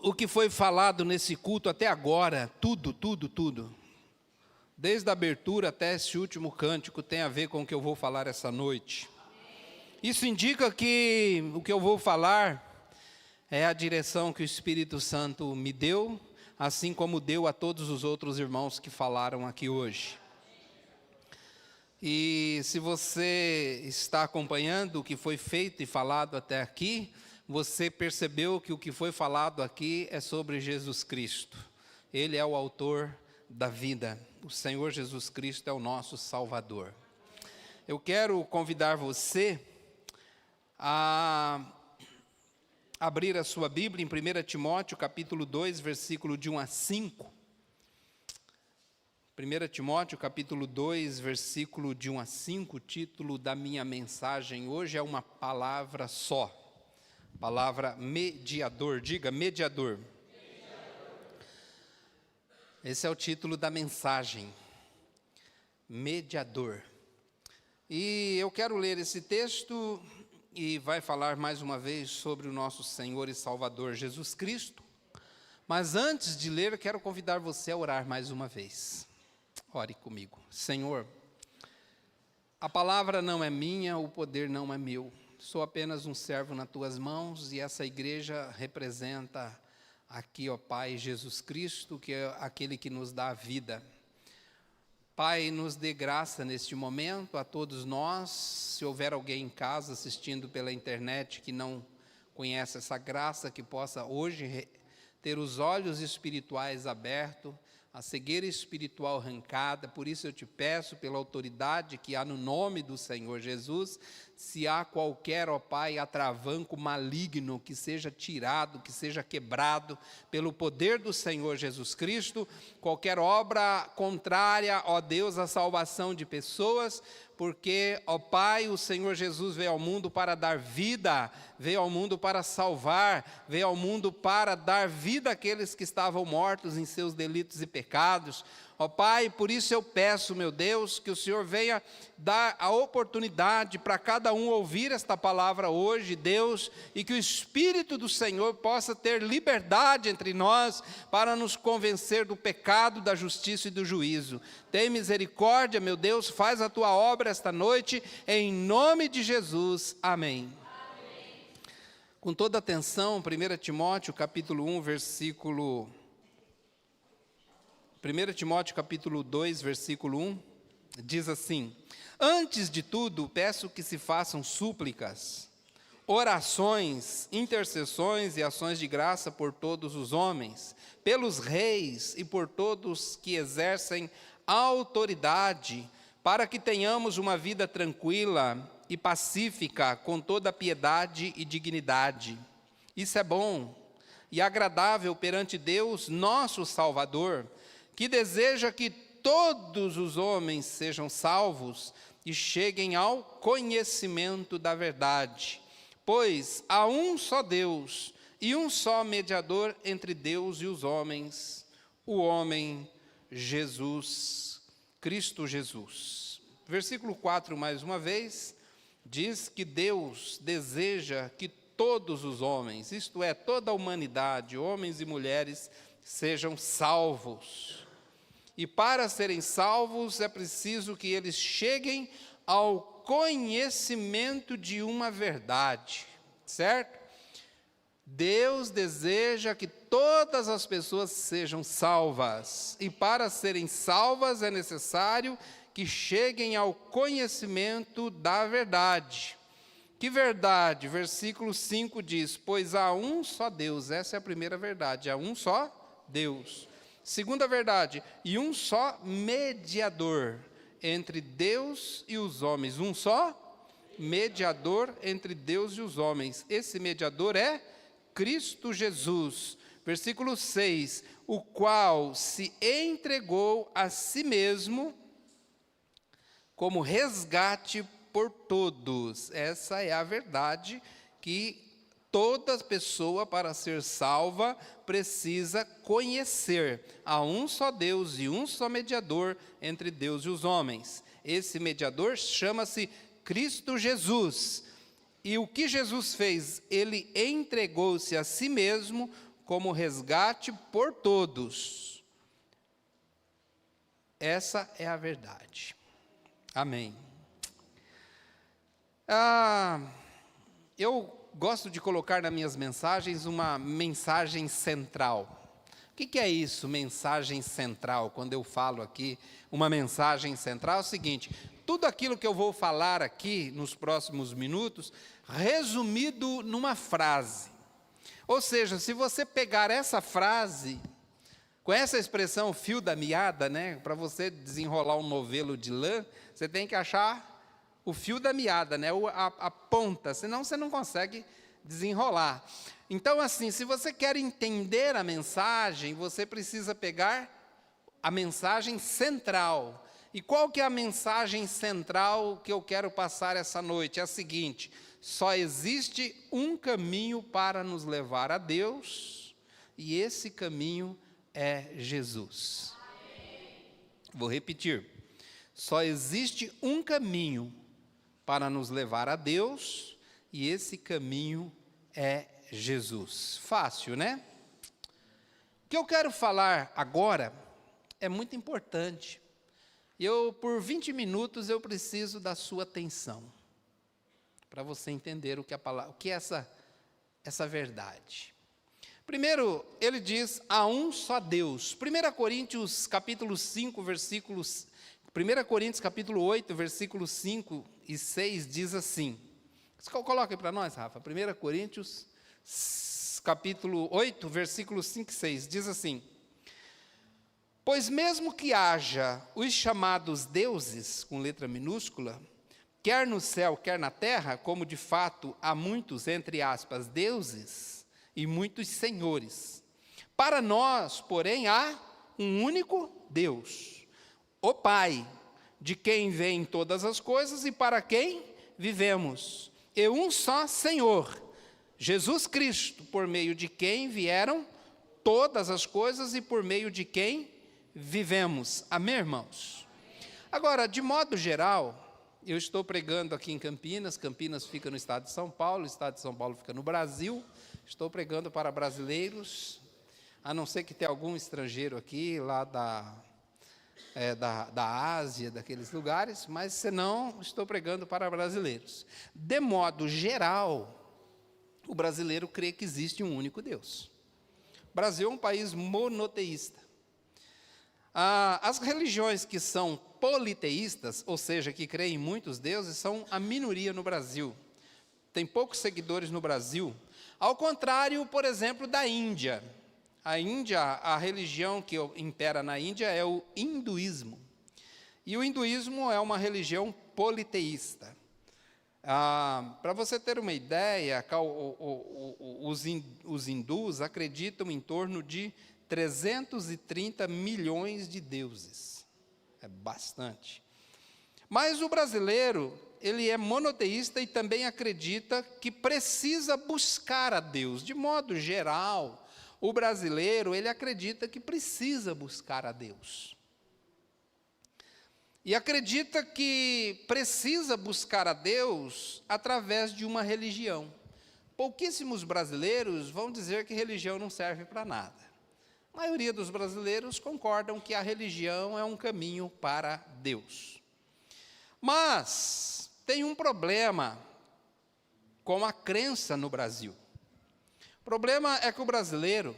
o que foi falado nesse culto até agora, tudo, desde a abertura até esse último cântico, tem a ver com o que eu vou falar essa noite. Isso indica que o que eu vou falar é a direção que o Espírito Santo me deu, assim como deu a todos os outros irmãos que falaram aqui hoje. E se você está acompanhando o que foi feito e falado até aqui, você percebeu que o que foi falado aqui é sobre Jesus Cristo. Ele é o autor da vida. O Senhor Jesus Cristo é o nosso Salvador. Eu quero convidar você a abrir a sua Bíblia em 1 Timóteo, capítulo 2, versículo de 1 a 5. 1 Timóteo, capítulo 2, versículo de 1 a 5, o título da minha mensagem hoje é uma palavra só. Palavra mediador, diga mediador. Esse é o título da mensagem, mediador. E eu quero ler esse texto e vai falar mais uma vez sobre o nosso Senhor e Salvador Jesus Cristo. Mas antes de ler, eu quero convidar você a orar mais uma vez. Ore comigo. Senhor, a palavra não é minha, o poder não é meu. Sou apenas um servo nas tuas mãos e essa igreja representa aqui, ó Pai, Jesus Cristo, que é aquele que nos dá a vida. Pai, nos dê graça neste momento a todos nós. Se houver alguém em casa assistindo pela internet que não conhece essa graça, que possa hoje ter os olhos espirituais abertos, a cegueira espiritual arrancada. Por isso eu te peço, pela autoridade que há no nome do Senhor Jesus, se há qualquer, ó Pai, atravanco maligno que seja tirado, que seja quebrado, pelo poder do Senhor Jesus Cristo, qualquer obra contrária, ó Deus, à salvação de pessoas, porque, ó Pai, o Senhor Jesus veio ao mundo para dar vida, veio ao mundo para salvar, veio ao mundo para dar vida àqueles que estavam mortos em seus delitos e pecados. Ó Pai, por isso eu peço, meu Deus, que o Senhor venha dar a oportunidade para cada um ouvir esta palavra hoje, Deus, e que o Espírito do Senhor possa ter liberdade entre nós para nos convencer do pecado, da justiça e do juízo. Tem misericórdia, meu Deus, faz a tua obra esta noite, em nome de Jesus. Amém. Com toda atenção, 1 Timóteo, capítulo 1, versículo... 1 Timóteo capítulo 2, versículo 1, diz assim: antes de tudo, peço que se façam súplicas, orações, intercessões e ações de graça por todos os homens, pelos reis e por todos que exercem autoridade, para que tenhamos uma vida tranquila e pacífica, com toda piedade e dignidade. Isso é bom e agradável perante Deus, nosso Salvador, que deseja que todos os homens sejam salvos e cheguem ao conhecimento da verdade. Pois há um só Deus e um só mediador entre Deus e os homens, o homem Jesus, Cristo Jesus. Versículo 4, mais uma vez, diz que Deus deseja que todos os homens, isto é, toda a humanidade, homens e mulheres, sejam salvos. E para serem salvos é preciso que eles cheguem ao conhecimento de uma verdade, certo? Deus deseja que todas as pessoas sejam salvas. E para serem salvas é necessário que cheguem ao conhecimento da verdade. Que verdade? Versículo 5 diz: pois há um só Deus. Essa é a primeira verdade, há um só Deus. Segunda verdade, e um só mediador entre Deus e os homens. Um só mediador entre Deus e os homens. Esse mediador é Cristo Jesus. Versículo 6, o qual se entregou a si mesmo como resgate por todos. Essa é a verdade que toda pessoa, para ser salva, precisa conhecer. Há um só Deus e um só mediador entre Deus e os homens. Esse mediador chama-se Cristo Jesus. E o que Jesus fez? Ele entregou-se a si mesmo como resgate por todos. Essa é a verdade. Amém. Eu gosto de colocar nas minhas mensagens uma mensagem central. O que é isso, mensagem central? Quando eu falo aqui uma mensagem central, é o seguinte: tudo aquilo que eu vou falar aqui nos próximos minutos, resumido numa frase. Ou seja, se você pegar essa frase, com essa expressão fio da meada, né, para você desenrolar um novelo de lã, você tem que achar o fio da meada, né, a ponta, senão você não consegue desenrolar. Então, assim, se você quer entender a mensagem, você precisa pegar a mensagem central. E qual que é a mensagem central que eu quero passar essa noite? É a seguinte: só existe um caminho para nos levar a Deus, e esse caminho é Jesus. Vou repetir. Só existe um caminho para nos levar a Deus, e esse caminho é Jesus. Fácil, né? O que eu quero falar agora é muito importante. Por 20 minutos, eu preciso da sua atenção, para você entender o que é essa verdade. Primeiro, ele diz: há um só Deus. 1 Coríntios capítulo 5, versículos... 1 Coríntios capítulo 8, versículos 5 e 6 diz assim. Coloca aí para nós, Rafa. 1 Coríntios capítulo 8, versículos 5 e 6 diz assim: pois mesmo que haja os chamados deuses, com letra minúscula, quer no céu, quer na terra, como de fato há muitos, entre aspas, deuses e muitos senhores, para nós, porém, há um único Deus, o Pai, de quem vêm todas as coisas e para quem vivemos, e um só Senhor, Jesus Cristo, por meio de quem vieram todas as coisas e por meio de quem vivemos. Amém, irmãos? Agora, de modo geral, eu estou pregando aqui em Campinas. Campinas fica no estado de São Paulo, o estado de São Paulo fica no Brasil. Estou pregando para brasileiros, a não ser que tenha algum estrangeiro aqui, lá da Ásia, daqueles lugares, mas senão estou pregando para brasileiros. De modo geral, o brasileiro crê que existe um único Deus. O Brasil é um país monoteísta. As religiões que são politeístas, ou seja, que creem em muitos deuses, são a minoria no Brasil. Tem poucos seguidores no Brasil. Ao contrário, por exemplo, da Índia. A Índia, a religião que impera na Índia é o hinduísmo. E o hinduísmo é uma religião politeísta. Para você ter uma ideia, os hindus acreditam em torno de 330 milhões de deuses. É bastante. Mas o brasileiro, ele é monoteísta e também acredita que precisa buscar a Deus. De modo geral, o brasileiro, ele acredita que precisa buscar a Deus. E acredita que precisa buscar a Deus através de uma religião. Pouquíssimos brasileiros vão dizer que religião não serve para nada. A maioria dos brasileiros concordam que a religião é um caminho para Deus. Mas tem um problema com a crença no Brasil. O problema é que o brasileiro,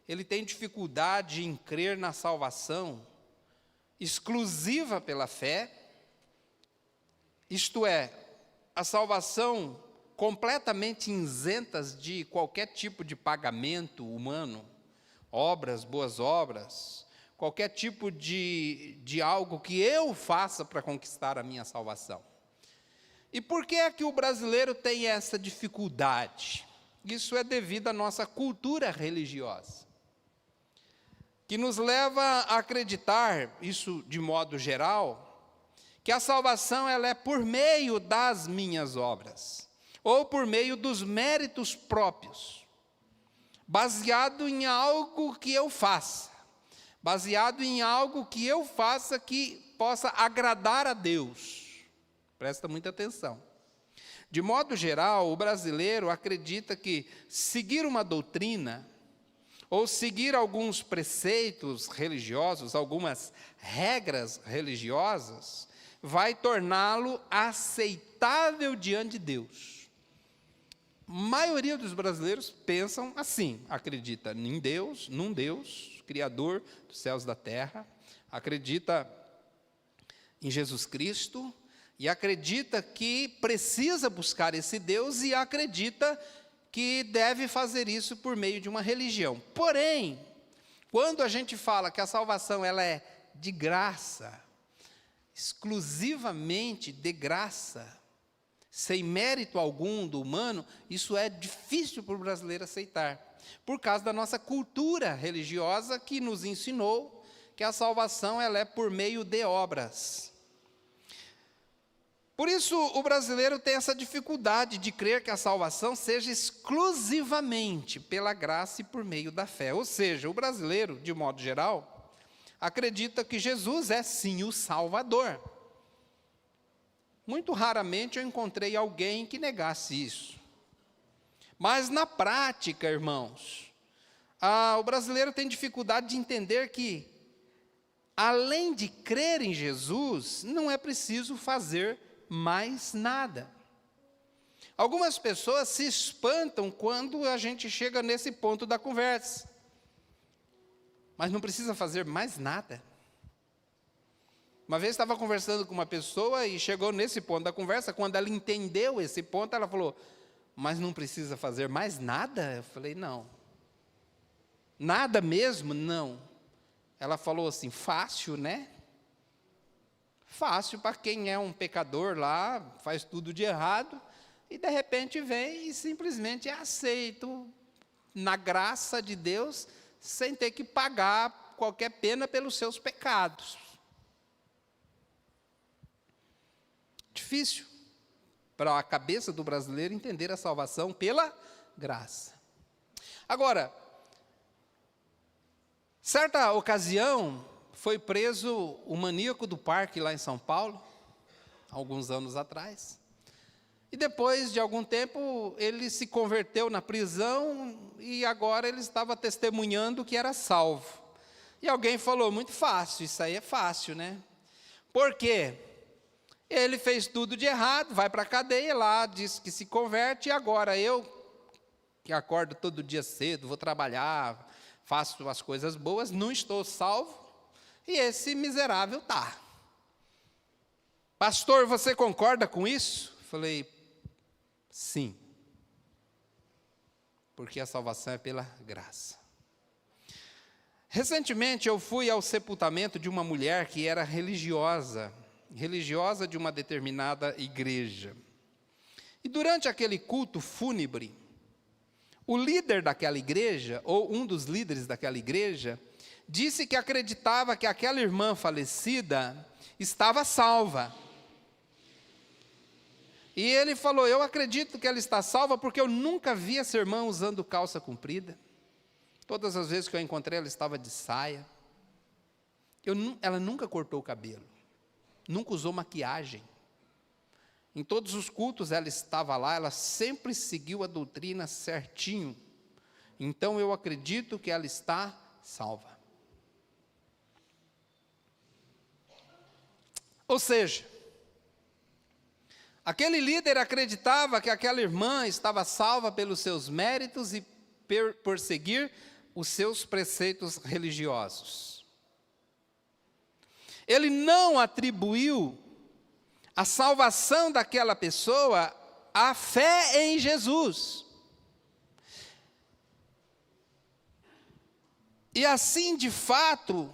ele tem dificuldade em crer na salvação exclusiva pela fé, isto é, a salvação completamente isentas de qualquer tipo de pagamento humano, obras, boas obras, qualquer tipo de algo que eu faça para conquistar a minha salvação. E por que é que o brasileiro tem essa dificuldade? Isso é devido à nossa cultura religiosa, que nos leva a acreditar, isso de modo geral, que a salvação ela é por meio das minhas obras, ou por meio dos méritos próprios, baseado em algo que eu faça, baseado em algo que eu faça que possa agradar a Deus. Presta muita atenção. De modo geral, o brasileiro acredita que seguir uma doutrina ou seguir alguns preceitos religiosos, algumas regras religiosas, vai torná-lo aceitável diante de Deus. A maioria dos brasileiros pensam assim, acredita em Deus, num Deus, Criador dos céus e da terra, acredita em Jesus Cristo, e acredita que precisa buscar esse Deus, e acredita que deve fazer isso por meio de uma religião. Porém, quando a gente fala que a salvação ela é de graça, exclusivamente de graça, sem mérito algum do humano, isso é difícil para o brasileiro aceitar, por causa da nossa cultura religiosa que nos ensinou que a salvação ela é por meio de obras. Por isso, o brasileiro tem essa dificuldade de crer que a salvação seja exclusivamente pela graça e por meio da fé. Ou seja, o brasileiro, de modo geral, acredita que Jesus é sim o Salvador. Muito raramente eu encontrei alguém que negasse isso. Mas na prática, irmãos, o brasileiro tem dificuldade de entender que, além de crer em Jesus, não é preciso fazer mais nada. Algumas pessoas se espantam quando a gente chega nesse ponto da conversa. Mas não precisa fazer mais nada. Uma vez estava conversando com uma pessoa e chegou nesse ponto da conversa, quando ela entendeu esse ponto, ela falou, mas não precisa fazer mais nada? Eu falei, não. Nada mesmo? Não. Ela falou assim, fácil, né? Fácil para quem é um pecador lá, faz tudo de errado, e de repente vem e simplesmente é aceito na graça de Deus, sem ter que pagar qualquer pena pelos seus pecados. Difícil para a cabeça do brasileiro entender a salvação pela graça. Agora, certa ocasião, foi preso o maníaco do parque lá em São Paulo, alguns anos atrás. E depois de algum tempo, ele se converteu na prisão e agora ele estava testemunhando que era salvo. E alguém falou, muito fácil, isso aí é fácil, né? Por quê? Ele fez tudo de errado, vai para a cadeia lá, diz que se converte, e agora eu, que acordo todo dia cedo, vou trabalhar, faço as coisas boas, não estou salvo. E esse miserável está. Pastor, você concorda com isso? Falei, sim. Porque a salvação é pela graça. Recentemente eu fui ao sepultamento de uma mulher que era religiosa de uma determinada igreja. E durante aquele culto fúnebre, o líder daquela igreja, ou um dos líderes daquela igreja, disse que acreditava que aquela irmã falecida estava salva. E ele falou, eu acredito que ela está salva porque eu nunca vi essa irmã usando calça comprida. Todas as vezes que eu encontrei, ela estava de saia. Ela nunca cortou o cabelo, nunca usou maquiagem. Em todos os cultos ela estava lá, ela sempre seguiu a doutrina certinho. Então eu acredito que ela está salva. Ou seja, aquele líder acreditava que aquela irmã estava salva pelos seus méritos e por seguir os seus preceitos religiosos. Ele não atribuiu a salvação daquela pessoa à fé em Jesus. E assim, de fato,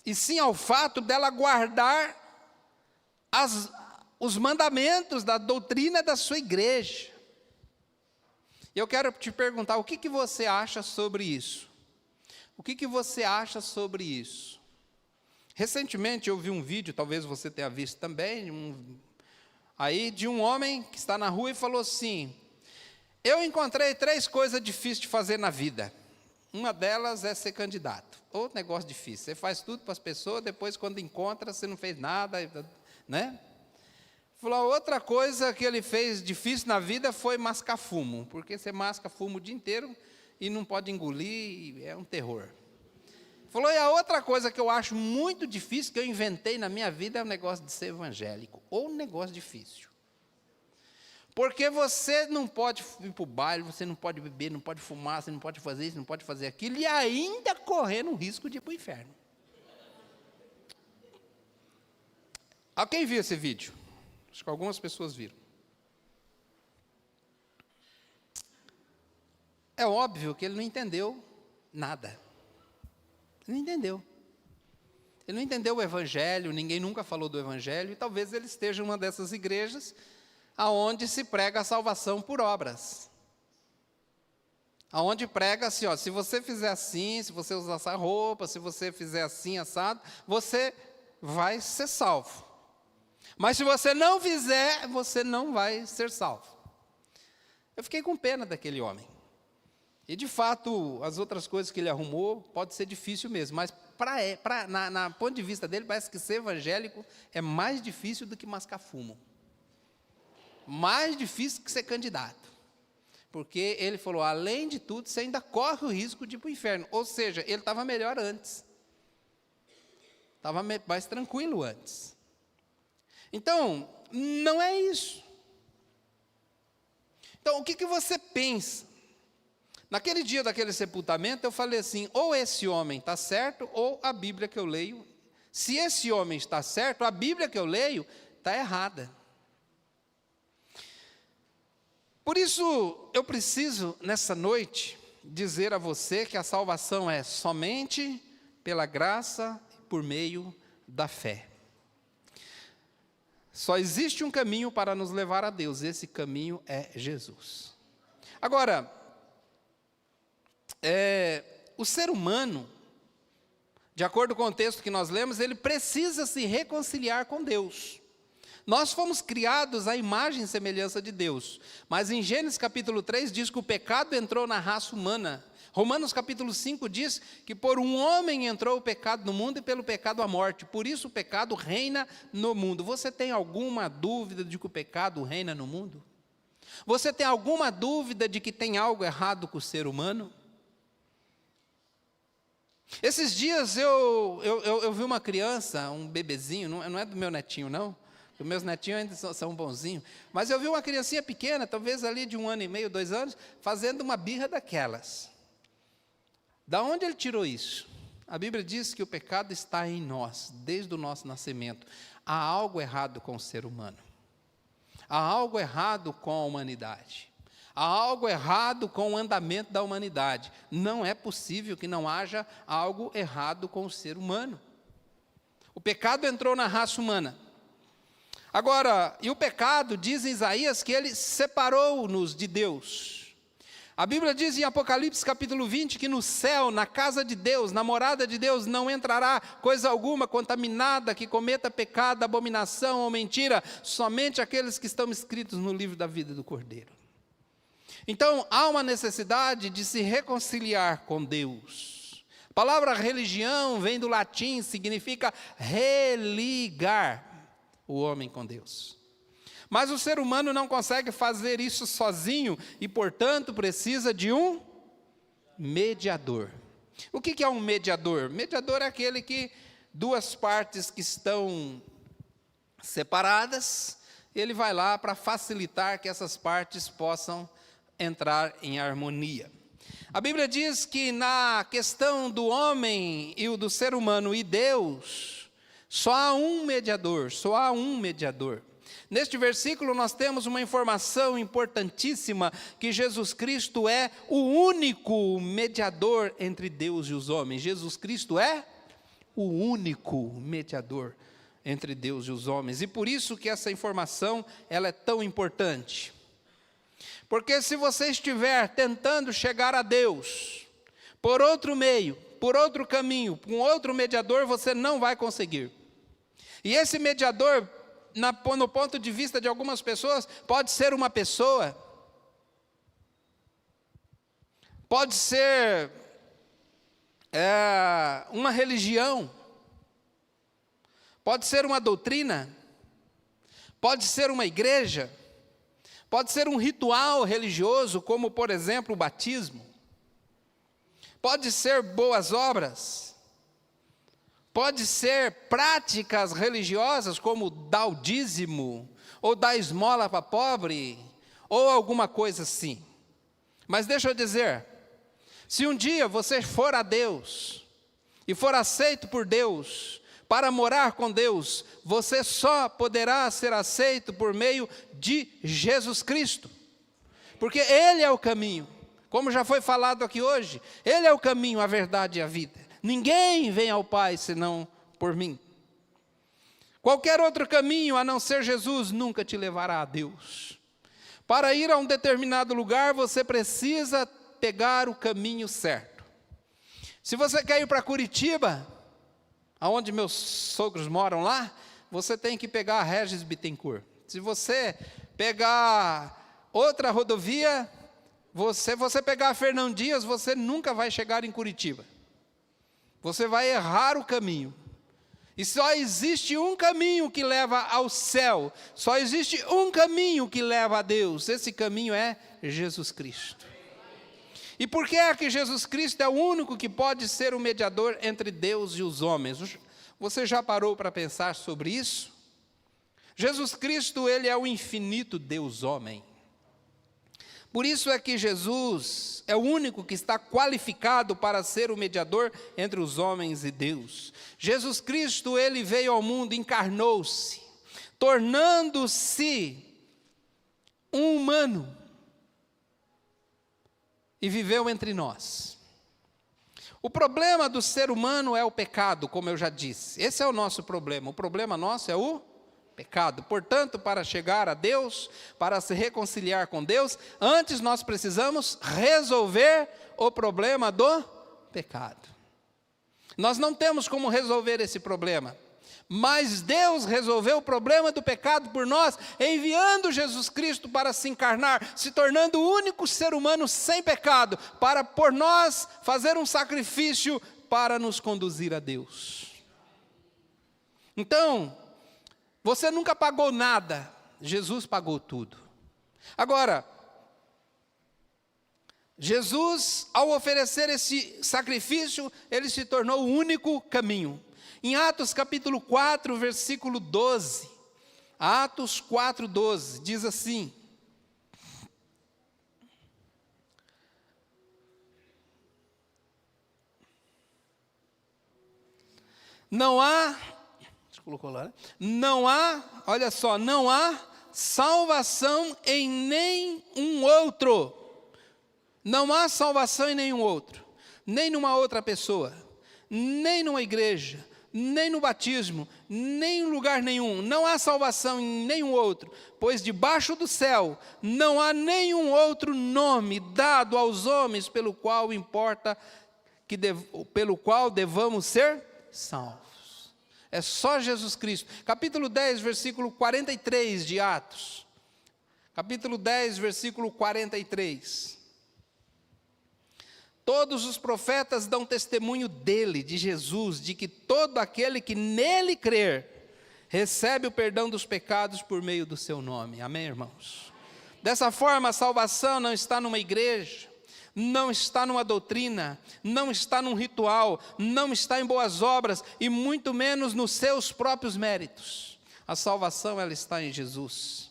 e sim ao fato dela guardar os mandamentos da doutrina da sua igreja. Eu quero te perguntar, o que você acha sobre isso? O que você acha sobre isso? Recentemente eu vi um vídeo, talvez você tenha visto também, aí de um homem que está na rua e falou assim, eu encontrei 3 coisas difíceis de fazer na vida. Uma delas é ser candidato. Outro negócio difícil. Você faz tudo para as pessoas, depois quando encontra, você não fez nada, né? Falou, outra coisa que ele fez difícil na vida foi mascar fumo, porque você masca fumo o dia inteiro e não pode engolir, é um terror. Falou, e a outra coisa que eu acho muito difícil, que eu inventei na minha vida, é o negócio de ser evangélico, ou um negócio difícil. Porque você não pode ir para o baile, você não pode beber, não pode fumar, você não pode fazer isso, não pode fazer aquilo, e ainda correndo o risco de ir para o inferno. Quem viu esse vídeo? Acho que algumas pessoas viram. É óbvio que ele não entendeu nada. Ele não entendeu. Ele não entendeu o Evangelho, ninguém nunca falou do Evangelho, e talvez ele esteja em uma dessas igrejas aonde se prega a salvação por obras. Aonde prega assim, se você fizer assim, se você usar essa roupa, se você fizer assim, assado, você vai ser salvo. Mas se você não fizer, você não vai ser salvo. Eu fiquei com pena daquele homem. E, de fato, as outras coisas que ele arrumou, pode ser difícil mesmo. Mas, na ponto de vista dele, parece que ser evangélico é mais difícil do que mascar fumo. Mais difícil que ser candidato. Porque ele falou, além de tudo, você ainda corre o risco de ir para o inferno. Ou seja, ele estava melhor antes. Estava mais tranquilo antes. Então, não é isso. Então, o que você pensa? Naquele dia daquele sepultamento, eu falei assim, ou esse homem está certo, ou a Bíblia que eu leio. Se esse homem está certo, a Bíblia que eu leio está errada. Por isso, eu preciso, nessa noite, dizer a você que a salvação é somente pela graça e por meio da fé. Só existe um caminho para nos levar a Deus, esse caminho é Jesus. Agora, o ser humano, de acordo com o texto que nós lemos, ele precisa se reconciliar com Deus. Nós fomos criados à imagem e semelhança de Deus, mas em Gênesis capítulo 3 diz que o pecado entrou na raça humana. Romanos capítulo 5 diz que por um homem entrou o pecado no mundo e pelo pecado a morte. Por isso o pecado reina no mundo. Você tem alguma dúvida de que o pecado reina no mundo? Você tem alguma dúvida de que tem algo errado com o ser humano? Esses dias eu vi uma criança, um bebezinho, não é do meu netinho não, os meus netinhos ainda são bonzinhos, mas eu vi uma criancinha pequena, talvez ali de 1 ano e meio, 2 anos, fazendo uma birra daquelas. Da onde ele tirou isso? A Bíblia diz que o pecado está em nós, desde o nosso nascimento. Há algo errado com o ser humano. Há algo errado com a humanidade. Há algo errado com o andamento da humanidade. Não é possível que não haja algo errado com o ser humano. O pecado entrou na raça humana. Agora, e o pecado, diz em Isaías, que ele separou-nos de Deus. A Bíblia diz em Apocalipse capítulo 20, que no céu, na casa de Deus, na morada de Deus, não entrará coisa alguma contaminada que cometa pecado, abominação ou mentira, somente aqueles que estão escritos no livro da vida do Cordeiro. Então, há uma necessidade de se reconciliar com Deus. A palavra religião vem do latim, significa religar o homem com Deus. Mas o ser humano não consegue fazer isso sozinho e, portanto, precisa de um mediador. O que é um mediador? Mediador é aquele que duas partes que estão separadas, ele vai lá para facilitar que essas partes possam entrar em harmonia. A Bíblia diz que na questão do homem e o do ser humano e Deus, só há um mediador, só há um mediador. Neste versículo nós temos uma informação importantíssima, que Jesus Cristo é o único mediador entre Deus e os homens. Jesus Cristo é o único mediador entre Deus e os homens. E por isso que essa informação ela é tão importante. Porque se você estiver tentando chegar a Deus por outro meio, por outro caminho, com outro mediador, você não vai conseguir. E esse mediador, no ponto de vista de algumas pessoas, pode ser uma pessoa, pode ser uma religião, pode ser uma doutrina, pode ser uma igreja, pode ser um ritual religioso, como, por exemplo, o batismo. pode ser boas obras, pode ser práticas religiosas, como dar o dízimo, ou dar esmola para pobre, ou alguma coisa assim. Mas deixa eu dizer, se um dia você for a Deus, e for aceito por Deus, para morar com Deus, você só poderá ser aceito por meio de Jesus Cristo. Porque Ele é o caminho, como já foi falado aqui hoje, Ele é o caminho, a verdade e a vida. Ninguém vem ao Pai senão por mim. Qualquer outro caminho a não ser Jesus nunca te levará a Deus. Para ir a um determinado lugar, você precisa pegar o caminho certo. Se você quer ir para Curitiba, aonde meus sogros moram lá, você tem que pegar a Regis Bittencourt. Se você pegar outra rodovia, você pegar a Fernão Dias, você nunca vai chegar em Curitiba. Você vai errar o caminho. E só existe um caminho que leva ao céu. Só existe um caminho que leva a Deus. Esse caminho é Jesus Cristo. E por que é que Jesus Cristo é o único que pode ser o mediador entre Deus e os homens? Você já parou para pensar sobre isso? Jesus Cristo, Ele é o infinito Deus-homem. Por isso é que Jesus é o único que está qualificado para ser o mediador entre os homens e Deus. Jesus Cristo, Ele veio ao mundo, encarnou-se, tornando-se um humano, e viveu entre nós. O problema do ser humano é o pecado, como eu já disse. Esse é o nosso problema. O problema nosso é o pecado. Portanto, para chegar a Deus, para se reconciliar com Deus, antes nós precisamos resolver o problema do pecado. Nós não temos como resolver esse problema. Mas Deus resolveu o problema do pecado por nós, enviando Jesus Cristo para se encarnar, se tornando o único ser humano sem pecado, para por nós fazer um sacrifício para nos conduzir a Deus. Então, você nunca pagou nada, Jesus pagou tudo. Agora, Jesus, ao oferecer esse sacrifício, ele se tornou o único caminho. Em Atos capítulo 4, versículo 12, Atos 4, 12, diz assim: não há, olha só, não há salvação em nenhum outro. Não há salvação em nenhum outro, nem numa outra pessoa, nem numa igreja, nem no batismo, nem em lugar nenhum. Não há salvação em nenhum outro, pois debaixo do céu não há nenhum outro nome dado aos homens pelo qual devamos ser salvos. É só Jesus Cristo. Capítulo 10, versículo 43 de Atos. Capítulo 10, versículo 43. Todos os profetas dão testemunho dele, de Jesus, de que todo aquele que nele crer, recebe o perdão dos pecados por meio do seu nome. Amém, irmãos? Dessa forma, a salvação não está numa igreja, não está numa doutrina, não está num ritual, não está em boas obras, e muito menos nos seus próprios méritos. A salvação, ela está em Jesus.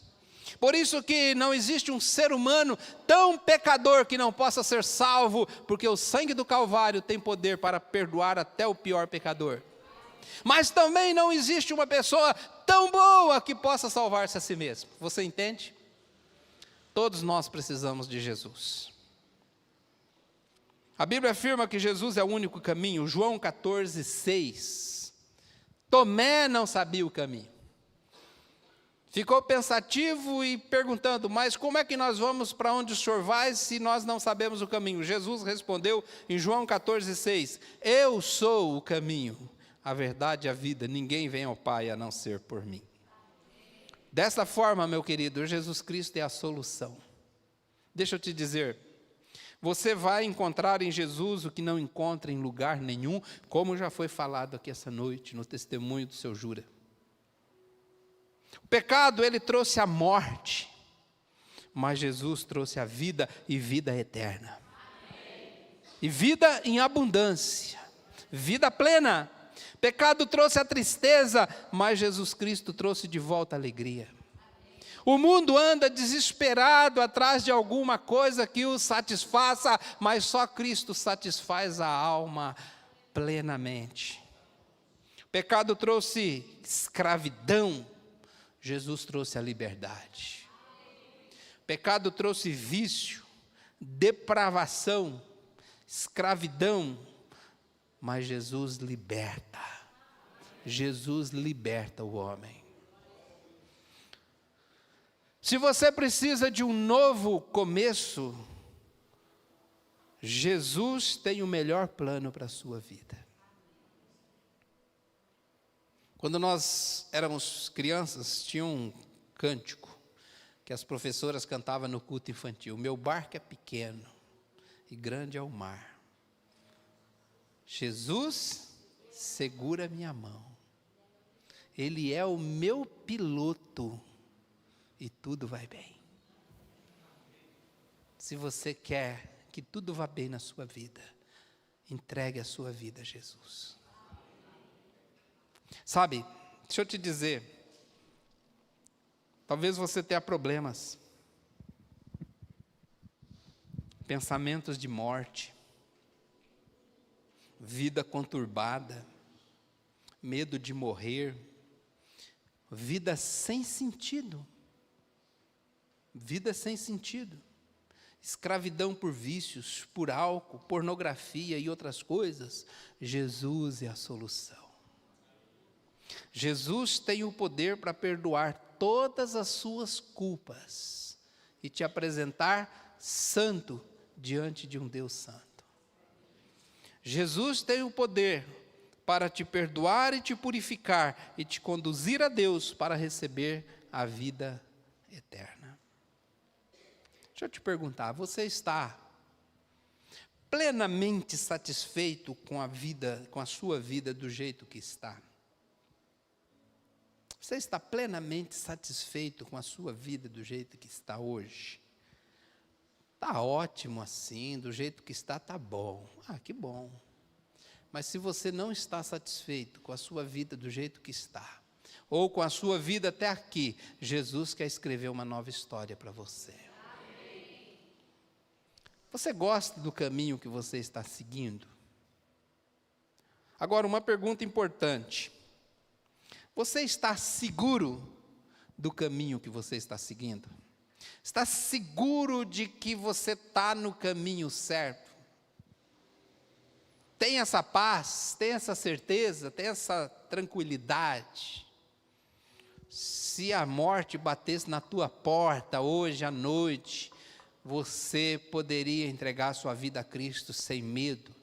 Por isso que não existe um ser humano tão pecador que não possa ser salvo, porque o sangue do Calvário tem poder para perdoar até o pior pecador. Mas também não existe uma pessoa tão boa que possa salvar-se a si mesmo. Você entende? Todos nós precisamos de Jesus. A Bíblia afirma que Jesus é o único caminho. João 14, 6. Tomé não sabia o caminho. Ficou pensativo e perguntando: mas como é que nós vamos para onde o Senhor vai se nós não sabemos o caminho? Jesus respondeu em João 14, 6, eu sou o caminho, a verdade e a vida, ninguém vem ao Pai a não ser por mim. Dessa forma, meu querido, Jesus Cristo é a solução. Deixa eu te dizer, você vai encontrar em Jesus o que não encontra em lugar nenhum, como já foi falado aqui essa noite, no testemunho do seu Jura. O pecado, ele trouxe a morte, mas Jesus trouxe a vida e vida eterna. e vida em abundância, vida plena. Pecado trouxe a tristeza, mas Jesus Cristo trouxe de volta a alegria. O mundo anda desesperado atrás de alguma coisa que o satisfaça, mas só Cristo satisfaz a alma plenamente. Pecado trouxe escravidão, Jesus trouxe a liberdade. Pecado trouxe vício, depravação, escravidão, mas Jesus liberta. Jesus liberta o homem. Se você precisa de um novo começo, Jesus tem o melhor plano para a sua vida. Quando nós éramos crianças, tinha um cântico que as professoras cantavam no culto infantil. Meu barco é pequeno e grande é o mar. Jesus segura minha mão. Ele é o meu piloto e tudo vai bem. Se você quer que tudo vá bem na sua vida, entregue a sua vida a Jesus. Sabe, deixa eu te dizer, talvez você tenha problemas, pensamentos de morte, vida conturbada, medo de morrer, vida sem sentido, escravidão por vícios, por álcool, pornografia e outras coisas. Jesus é a solução. Jesus tem o poder para perdoar todas as suas culpas e te apresentar santo diante de um Deus santo. Jesus tem o poder para te perdoar e te purificar e te conduzir a Deus para receber a vida eterna. Deixa eu te perguntar, você está plenamente satisfeito com a vida, com a sua vida do jeito que está? Você está plenamente satisfeito com a sua vida do jeito que está hoje? Está ótimo assim, do jeito que está bom. Ah, que bom. Mas se você não está satisfeito com a sua vida do jeito que está, ou com a sua vida até aqui, Jesus quer escrever uma nova história para você. Você gosta do caminho que você está seguindo? Agora, uma pergunta importante. Você está seguro do caminho que você está seguindo? Está seguro de que você está no caminho certo? Tem essa paz, tem essa certeza, tem essa tranquilidade? Se a morte batesse na tua porta hoje à noite, você poderia entregar sua vida a Cristo sem medo?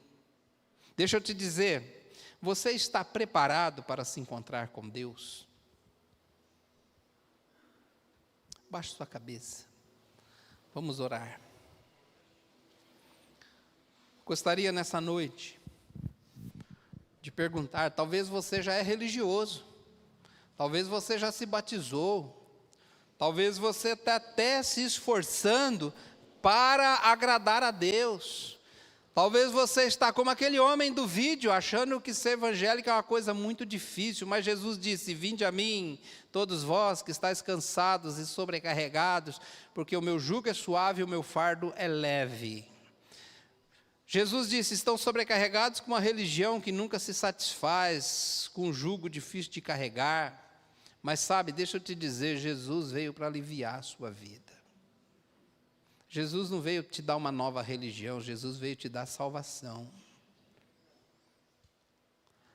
Deixa eu te dizer, você está preparado para se encontrar com Deus? Baixe sua cabeça. Vamos orar. Gostaria nessa noite de perguntar, talvez você já é religioso, talvez você já se batizou, talvez você está até se esforçando para agradar a Deus. Talvez você está como aquele homem do vídeo, achando que ser evangélico é uma coisa muito difícil, mas Jesus disse, vinde a mim, todos vós que estáis cansados e sobrecarregados, porque o meu jugo é suave e o meu fardo é leve. Jesus disse, estão sobrecarregados com uma religião que nunca se satisfaz, com um jugo difícil de carregar, mas sabe, deixa eu te dizer, Jesus veio para aliviar a sua vida. Jesus não veio te dar uma nova religião, Jesus veio te dar salvação.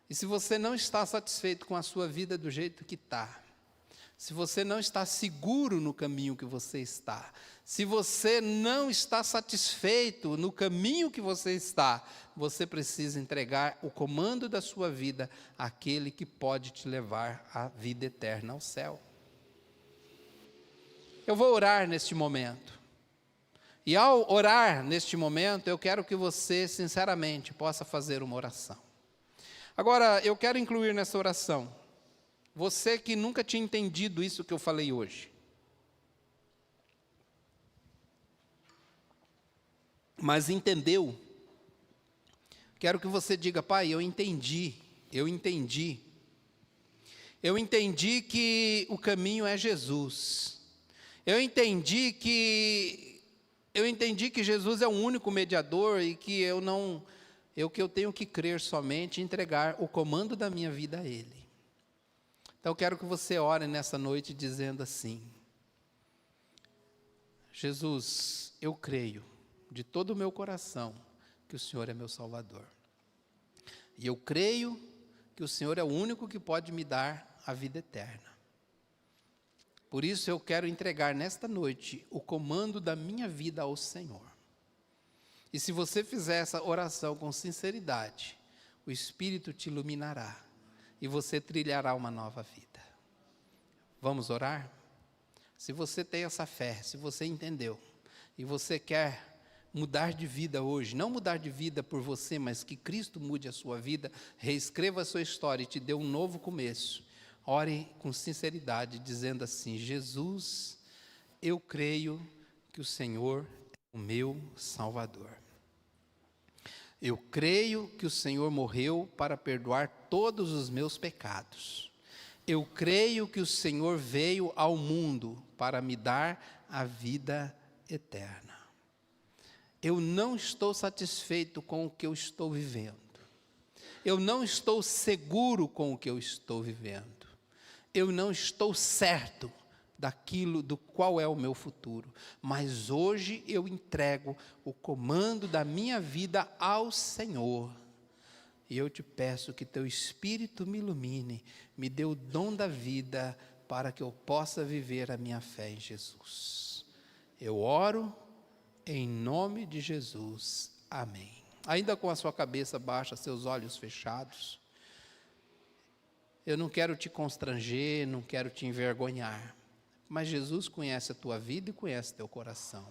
E se você não está satisfeito com a sua vida do jeito que está, se você não está seguro no caminho que você está, se você não está satisfeito no caminho que você está, você precisa entregar o comando da sua vida àquele que pode te levar à vida eterna, ao céu. Eu vou orar neste momento. E ao orar neste momento, eu quero que você, sinceramente, possa fazer uma oração. Agora, eu quero incluir nessa oração, você que nunca tinha entendido isso que eu falei hoje. Mas entendeu Quero que você diga: Pai, eu entendi que o caminho é Jesus. Eu entendi que Jesus é o único mediador e que eu tenho que crer somente e entregar o comando da minha vida a Ele. Então, eu quero que você ore nessa noite dizendo assim: Jesus, eu creio de todo o meu coração que o Senhor é meu Salvador. E eu creio que o Senhor é o único que pode me dar a vida eterna. Por isso eu quero entregar nesta noite o comando da minha vida ao Senhor. E se você fizer essa oração com sinceridade, o Espírito te iluminará e você trilhará uma nova vida. Vamos orar? Se você tem essa fé, se você entendeu, e você quer mudar de vida hoje, não mudar de vida por você, mas que Cristo mude a sua vida, reescreva a sua história e te dê um novo começo. Ore com sinceridade, dizendo assim: Jesus, eu creio que o Senhor é o meu Salvador. Eu creio que o Senhor morreu para perdoar todos os meus pecados. Eu creio que o Senhor veio ao mundo para me dar a vida eterna. Eu não estou satisfeito com o que eu estou vivendo. Eu não estou seguro com o que eu estou vivendo. Eu não estou certo daquilo do qual é o meu futuro. Mas hoje eu entrego o comando da minha vida ao Senhor. E eu te peço que teu Espírito me ilumine, me dê o dom da vida para que eu possa viver a minha fé em Jesus. Eu oro em nome de Jesus. Amém. Ainda com a sua cabeça baixa, seus olhos fechados. Eu não quero te constranger, não quero te envergonhar. Mas Jesus conhece a tua vida e conhece teu coração.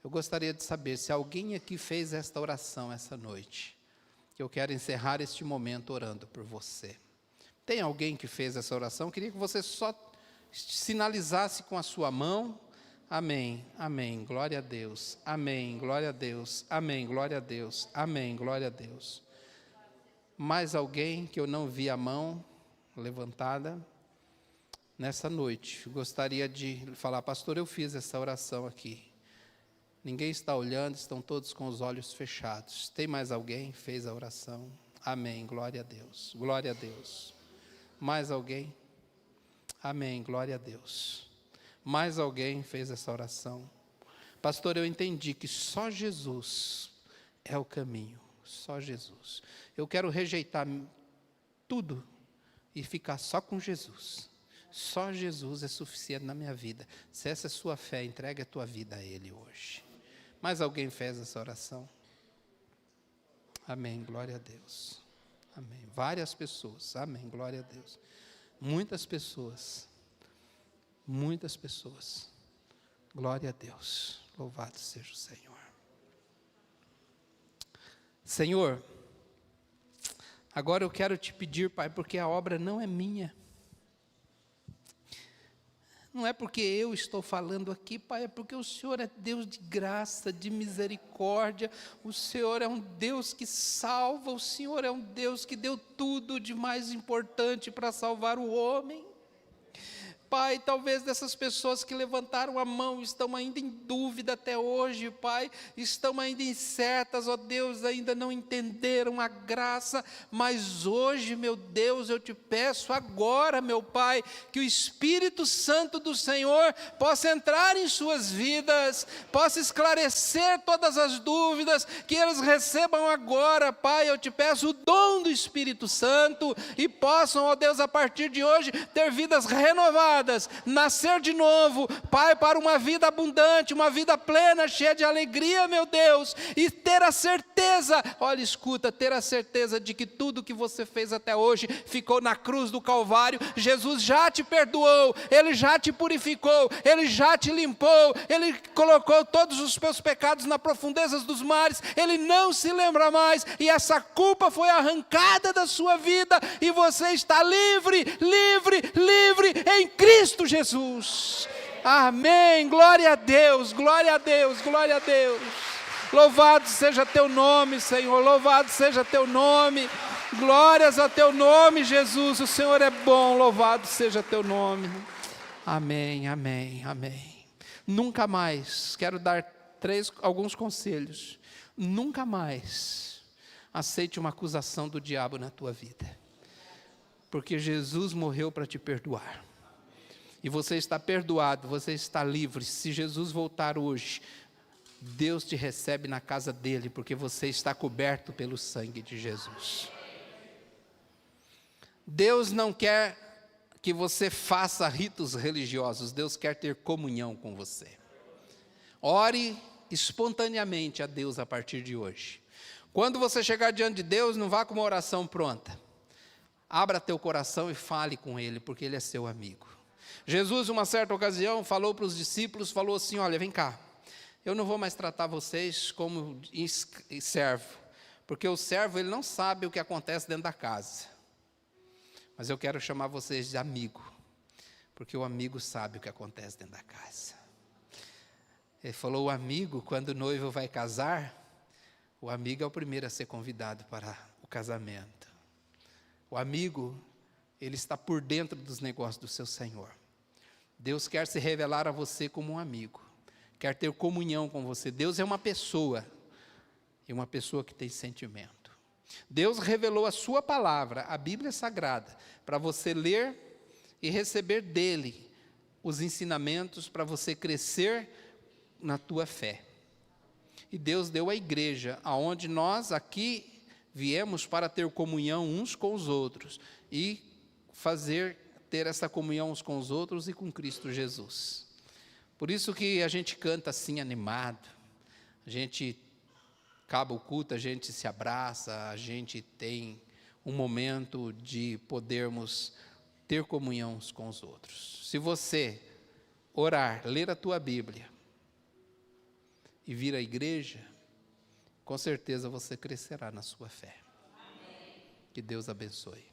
Eu gostaria de saber se alguém aqui fez esta oração essa noite. Eu quero encerrar este momento orando por você. Tem alguém que fez essa oração? Eu queria que você só sinalizasse com a sua mão. Amém, amém, glória a Deus. Amém, glória a Deus. Amém, glória a Deus. Amém, glória a Deus. Mais alguém que eu não vi a mão levantada? Nessa noite, gostaria de falar: pastor, eu fiz essa oração aqui. Ninguém está olhando, estão todos com os olhos fechados. Tem mais alguém que fez a oração? Amém, glória a Deus, glória a Deus. Mais alguém? Amém, glória a Deus. Mais alguém fez essa oração? Pastor, eu entendi que só Jesus é o caminho, só Jesus. Eu quero rejeitar tudo e ficar só com Jesus. Só Jesus é suficiente na minha vida. Se essa é a sua fé, entregue a tua vida a Ele hoje. Mais alguém fez essa oração? Amém, glória a Deus. Amém. Várias pessoas, amém, glória a Deus. Muitas pessoas. Muitas pessoas. Glória a Deus. Louvado seja o Senhor. Senhor, agora eu quero te pedir, Pai, porque a obra não é minha. Não é porque eu estou falando aqui, Pai, é porque o Senhor é Deus de graça, de misericórdia. O Senhor é um Deus que salva. O Senhor é um Deus que deu tudo de mais importante para salvar o homem. Pai, talvez dessas pessoas que levantaram a mão estão ainda em dúvida até hoje, Pai, estão ainda incertas, ó Deus, ainda não entenderam a graça, mas hoje, meu Deus, eu te peço agora, meu Pai, que o Espírito Santo do Senhor possa entrar em suas vidas, possa esclarecer todas as dúvidas, que eles recebam agora, Pai, eu te peço o dom do Espírito Santo e possam, ó Deus, a partir de hoje, ter vidas renovadas, nascer de novo, Pai, para uma vida abundante, uma vida plena, cheia de alegria, meu Deus, e ter a certeza, olha, escuta, ter a certeza de que tudo que você fez até hoje ficou na cruz do Calvário. Jesus já te perdoou, Ele já te purificou, Ele já te limpou, Ele colocou todos os teus pecados nas profundezas dos mares, Ele não se lembra mais, e essa culpa foi arrancada da sua vida, e você está livre, livre, livre em Cristo Jesus. Amém, glória a Deus, glória a Deus, glória a Deus. Louvado seja teu nome, Senhor, louvado seja teu nome. Glórias a teu nome, Jesus, o Senhor é bom, louvado seja teu nome. Amém, amém, amém. Nunca mais, quero dar alguns conselhos. Nunca mais aceite uma acusação do diabo na tua vida. Porque Jesus morreu para te perdoar. E você está perdoado, você está livre. Se Jesus voltar hoje, Deus te recebe na casa dele, porque você está coberto pelo sangue de Jesus. Deus não quer que você faça ritos religiosos, Deus quer ter comunhão com você. Ore espontaneamente a Deus a partir de hoje. Quando você chegar diante de Deus, não vá com uma oração pronta. Abra teu coração e fale com Ele, porque Ele é seu amigo. Jesus, uma certa ocasião, falou para os discípulos, falou assim, olha, vem cá, eu não vou mais tratar vocês como servo, porque o servo ele não sabe o que acontece dentro da casa. Mas eu quero chamar vocês de amigo, porque o amigo sabe o que acontece dentro da casa. Ele falou, o amigo, quando o noivo vai casar, o amigo é o primeiro a ser convidado para o casamento. O amigo, ele está por dentro dos negócios do seu Senhor. Deus quer se revelar a você como um amigo, quer ter comunhão com você. Deus é uma pessoa, e uma pessoa que tem sentimento. Deus revelou a sua palavra, a Bíblia Sagrada, para você ler e receber dele os ensinamentos para você crescer na tua fé. E Deus deu a igreja, aonde nós aqui viemos para ter comunhão uns com os outros e ter essa comunhão uns com os outros e com Cristo Jesus. Por isso que a gente canta assim animado, a gente acaba o culto, a gente se abraça, a gente tem um momento de podermos ter comunhão uns com os outros. Se você orar, ler a tua Bíblia e vir à igreja, com certeza você crescerá na sua fé. Que Deus abençoe.